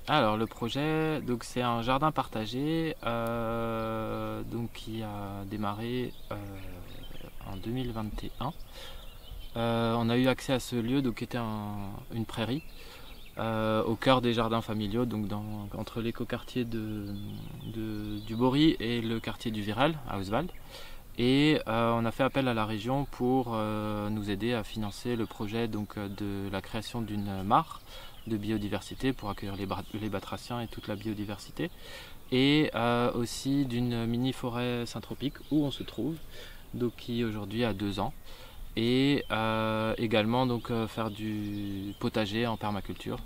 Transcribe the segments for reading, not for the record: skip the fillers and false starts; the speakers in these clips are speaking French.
Alors le projet, donc c'est un jardin partagé donc qui a démarré en 2021. On a eu accès à ce lieu donc, qui était une prairie au cœur des jardins familiaux, donc entre l'écoquartier du Bory et le quartier du Virel à Oswald. Et on a fait appel à la région pour nous aider à financer le projet donc, de la création d'une mare de biodiversité pour accueillir les batraciens et toute la biodiversité, et aussi d'une mini forêt syntropique où on se trouve, donc qui aujourd'hui a 2 ans, et également donc faire du potager en permaculture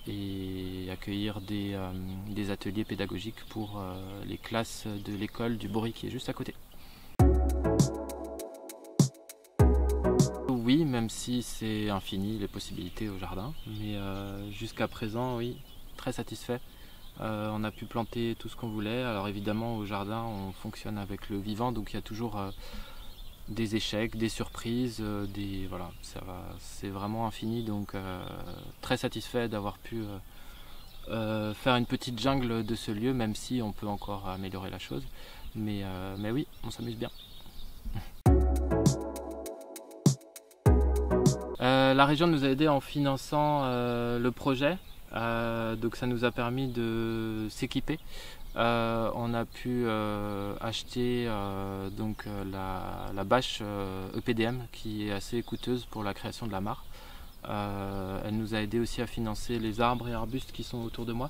et accueillir des ateliers pédagogiques pour les classes de l'école du Bory qui est juste à côté. Oui, même si c'est infini les possibilités au jardin, mais jusqu'à présent, oui, très satisfait. On a pu planter tout ce qu'on voulait. Alors évidemment, au jardin, on fonctionne avec le vivant, donc il y a toujours des échecs, des surprises, voilà, c'est vraiment infini, donc très satisfait d'avoir pu faire une petite jungle de ce lieu, même si on peut encore améliorer la chose. Mais oui, on s'amuse bien. La région nous a aidés en finançant le projet, donc ça nous a permis de s'équiper. On a pu acheter donc, la bâche EPDM qui est assez coûteuse pour la création de la mare. Elle nous a aidé aussi à financer les arbres et arbustes qui sont autour de moi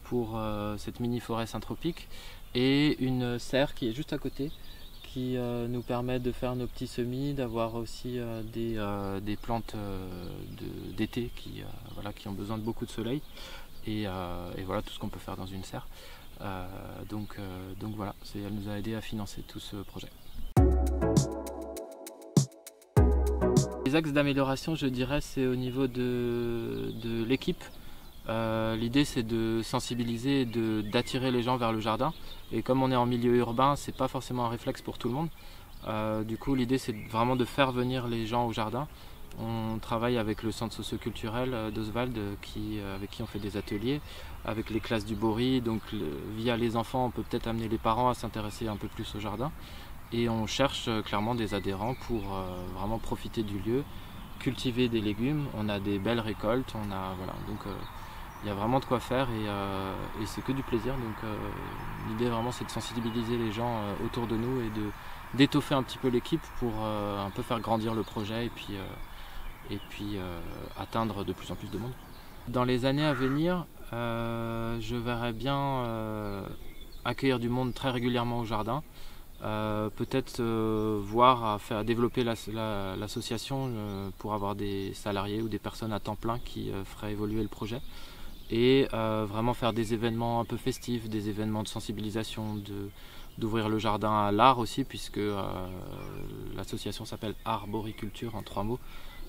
pour cette mini forêt syntropique, et une serre qui est juste à côté, qui nous permet de faire nos petits semis, d'avoir aussi des plantes d'été qui ont besoin de beaucoup de soleil, et voilà tout ce qu'on peut faire dans une serre. Donc voilà, elle nous a aidé à financer tout ce projet. Les axes d'amélioration, je dirais, c'est au niveau de l'équipe. L'idée c'est de sensibiliser et d'attirer les gens vers le jardin, et comme on est en milieu urbain, c'est pas forcément un réflexe pour tout le monde. Du coup l'idée c'est vraiment de faire venir les gens au jardin. On travaille avec le centre socio-culturel d'Oswald avec qui on fait des ateliers, avec les classes du Bory, donc via les enfants on peut peut-être amener les parents à s'intéresser un peu plus au jardin, et on cherche clairement des adhérents pour vraiment profiter du lieu, cultiver des légumes. On a des belles récoltes, voilà, donc il y a vraiment de quoi faire, et c'est que du plaisir. Donc l'idée vraiment c'est de sensibiliser les gens autour de nous et d'étoffer un petit peu l'équipe pour un peu faire grandir le projet, et puis atteindre de plus en plus de monde. Dans les années à venir, je verrais bien accueillir du monde très régulièrement au jardin. Peut-être voir à développer l'association pour avoir des salariés ou des personnes à temps plein qui feraient évoluer le projet, et vraiment faire des événements un peu festifs, des événements de sensibilisation, d'ouvrir le jardin à l'art aussi, puisque l'association s'appelle Arboriculture en 3 mots,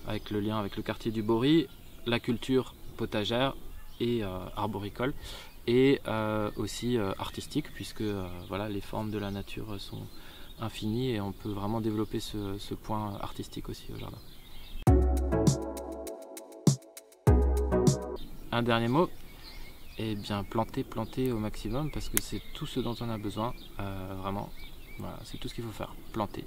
avec le lien avec le quartier du Bory, la culture potagère et arboricole, et aussi artistique, puisque voilà, les formes de la nature sont infinies, et on peut vraiment développer ce point artistique aussi au jardin. Un dernier mot, et bien planter au maximum, parce que c'est tout ce dont on a besoin, vraiment, voilà, c'est tout ce qu'il faut faire, planter.